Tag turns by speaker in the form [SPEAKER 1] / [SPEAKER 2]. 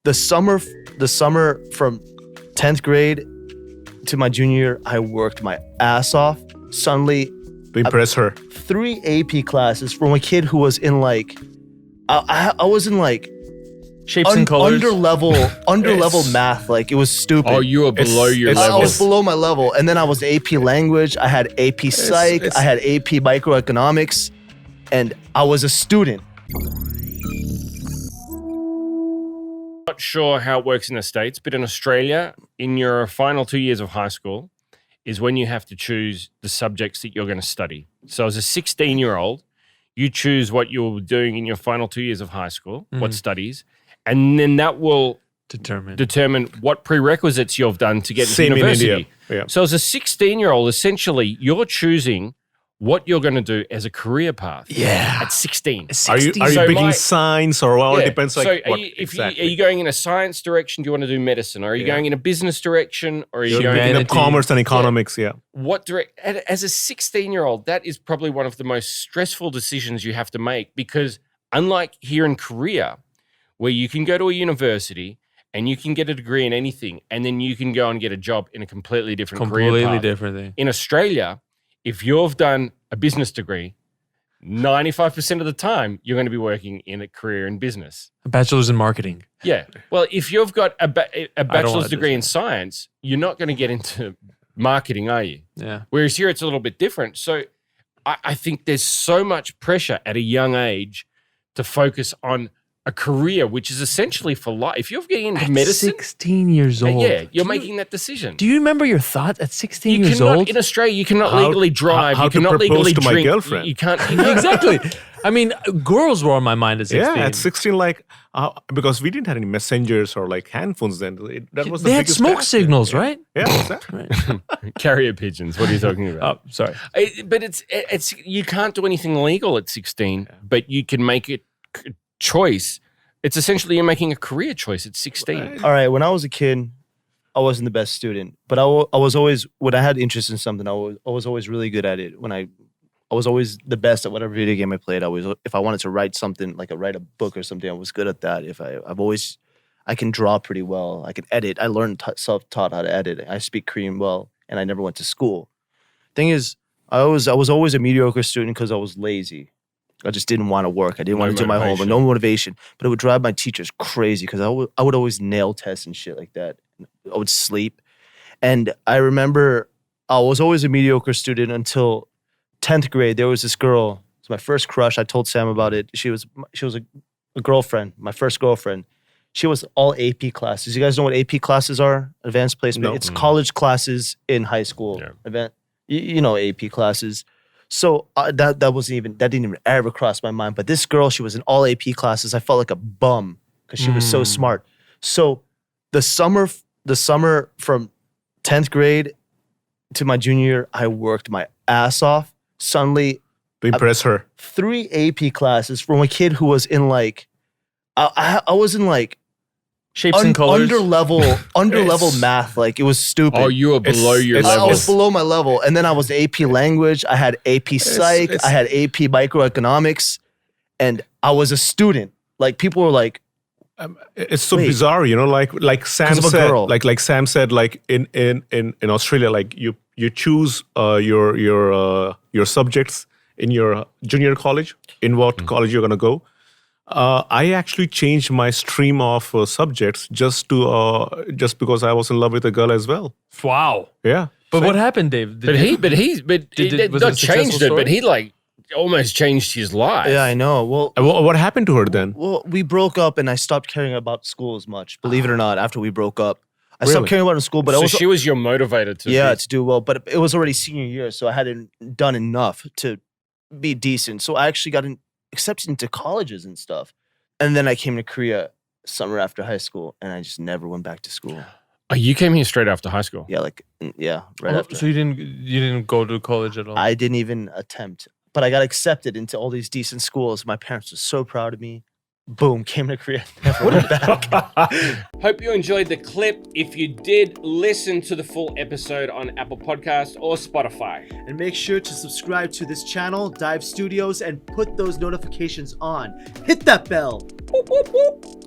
[SPEAKER 1] the summer from 10th grade to my junior year, I worked my ass off. Suddenly,
[SPEAKER 2] To impress her.
[SPEAKER 1] 3 AP classes from a kid who was in like, I was in like
[SPEAKER 3] Shapes and colors.
[SPEAKER 1] under level math. Like it was stupid.
[SPEAKER 4] Oh, you were below your level.
[SPEAKER 1] I was below my level, and then I was AP language. I had AP psych. I had AP microeconomics, and I was a student.
[SPEAKER 4] Not sure how it works in the States, but in Australia, in your final 2 years of high school, is when you have to choose the subjects that you're going to study. So as a 16-year-old, you choose what you're doing in your final 2 years of high school, what studies, and then that will determine what prerequisites you've done to get into university.
[SPEAKER 2] In India. Yeah.
[SPEAKER 4] So as a 16-year-old, essentially, you're choosing what you're going to do as a career path.
[SPEAKER 1] Yeah.
[SPEAKER 4] At 16.
[SPEAKER 2] Are you picking science or well, it depends like
[SPEAKER 4] so
[SPEAKER 2] what
[SPEAKER 4] are you going in a science direction? Do you want to do medicine? Or are you going in a business direction? Or are you
[SPEAKER 2] You're
[SPEAKER 4] going
[SPEAKER 2] picking up commerce and economics, yeah.
[SPEAKER 4] As a 16-year-old, that is probably one of the most stressful decisions you have to make, because unlike here in Korea, where you can go to a university and you can get a degree in anything, and then you can go and get a job in a completely different career path.
[SPEAKER 3] Completely different thing.
[SPEAKER 4] In Australia, if you've done a business degree, 95% of the time, you're going to be working in a career in business.
[SPEAKER 3] A bachelor's in marketing.
[SPEAKER 4] Yeah. Well, if you've got a bachelor's degree in science, you're not going to get into marketing, are you?
[SPEAKER 3] Yeah.
[SPEAKER 4] Whereas here, it's a little bit different. So I think there's so much pressure at a young age to focus on a career, which is essentially for life. If you're getting into medicine,
[SPEAKER 3] 16 years old.
[SPEAKER 4] yeah, you're making that decision.
[SPEAKER 3] Do you remember your thoughts at 16
[SPEAKER 4] You
[SPEAKER 3] years
[SPEAKER 4] cannot,
[SPEAKER 3] old?
[SPEAKER 4] in Australia, you cannot legally drive.
[SPEAKER 2] how
[SPEAKER 4] you
[SPEAKER 2] to
[SPEAKER 4] cannot
[SPEAKER 2] propose
[SPEAKER 4] legally
[SPEAKER 2] to my
[SPEAKER 4] drink.
[SPEAKER 2] girlfriend.
[SPEAKER 4] You can't.
[SPEAKER 3] Exactly. I mean, girls were on my mind at 16.
[SPEAKER 2] Yeah, at 16, like, because we didn't have any messengers or like handphones then. That was the
[SPEAKER 3] They had
[SPEAKER 2] biggest
[SPEAKER 3] smoke
[SPEAKER 2] factor.
[SPEAKER 3] signals, right?
[SPEAKER 2] Yeah, exactly.
[SPEAKER 4] Carrier pigeons. What are you talking about?
[SPEAKER 3] Oh, sorry.
[SPEAKER 4] But it's you can't do anything legal at 16, but you can make a choice. It's essentially you're making a career choice at 16.
[SPEAKER 1] All right, when I was a kid, I wasn't the best student, but I was always, when I had interest in something, I was always really good at it. When I was always the best at whatever video game I played. If I wanted to write something, like write a book or something, I was good at that. I can draw pretty well. I can edit. I learned self-taught how to edit. I speak Korean well, and I never went to school. Thing is, I was always a mediocre student because I was lazy. I just didn't want to work. I didn't want to do my homework. No motivation. But it would drive my teachers crazy because I would always nail tests and shit like that. I would sleep. And I remember I was always a mediocre student until 10th grade. There was this girl. It was my first crush. I told Sam about it. She was a girlfriend, my first girlfriend. She was all AP classes. You guys know what AP classes are? Advanced placement.
[SPEAKER 2] No.
[SPEAKER 1] It's college classes in high school.
[SPEAKER 4] Yeah.
[SPEAKER 1] You know AP classes. So that didn't even ever cross my mind. But this girl, she was in all AP classes. I felt like a bum because she was so smart. So the summer from 10th grade to my junior year, I worked my ass off. Suddenly,
[SPEAKER 2] To impress her.
[SPEAKER 1] 3 AP classes from a kid who was in like, I was in like
[SPEAKER 3] Shapes and colors.
[SPEAKER 1] under level math. Like it was stupid.
[SPEAKER 4] Oh, you were below your level.
[SPEAKER 1] I was below my level. And then I was AP language. I had AP psych. I had AP microeconomics. And I was a student. Like people were like,
[SPEAKER 2] It's so bizarre, you know, like Sam
[SPEAKER 1] of a
[SPEAKER 2] said,
[SPEAKER 1] girl.
[SPEAKER 2] like Sam said, like in Australia, like you choose your subjects in your junior college, in what college you're gonna go. I actually changed my stream of subjects just because I was in love with a girl as well.
[SPEAKER 3] Wow.
[SPEAKER 2] Yeah.
[SPEAKER 3] But what happened, Dave?
[SPEAKER 4] But he
[SPEAKER 3] was it a
[SPEAKER 4] not changed
[SPEAKER 3] successful
[SPEAKER 4] it, but
[SPEAKER 3] story?
[SPEAKER 4] he like almost changed his life.
[SPEAKER 1] yeah, I know. Well,
[SPEAKER 2] What happened to her then?
[SPEAKER 1] Well, we broke up and I stopped caring about school as much. Believe it or not, after we broke up. I stopped
[SPEAKER 2] Really?
[SPEAKER 1] caring about it in school, but
[SPEAKER 4] So
[SPEAKER 1] I was
[SPEAKER 4] she was your motivator to
[SPEAKER 1] to do well. But it was already senior year, so I hadn't done enough to be decent. So I actually got accepted into colleges and stuff. And then I came to Korea summer after high school, and I just never went back to school.
[SPEAKER 4] Oh, you came here straight after high school.
[SPEAKER 1] Right after.
[SPEAKER 3] So you didn't go to college at all?
[SPEAKER 1] I didn't even attempt, but I got accepted into all these decent schools. My parents were so proud of me. Boom, came to Korea, never went back.
[SPEAKER 4] Hope you enjoyed the clip. If you did, listen to the full episode on Apple Podcasts or Spotify.
[SPEAKER 1] And make sure to subscribe to this channel, Dive Studios, and put those notifications on. Hit that bell.
[SPEAKER 4] Whoop, whoop, whoop.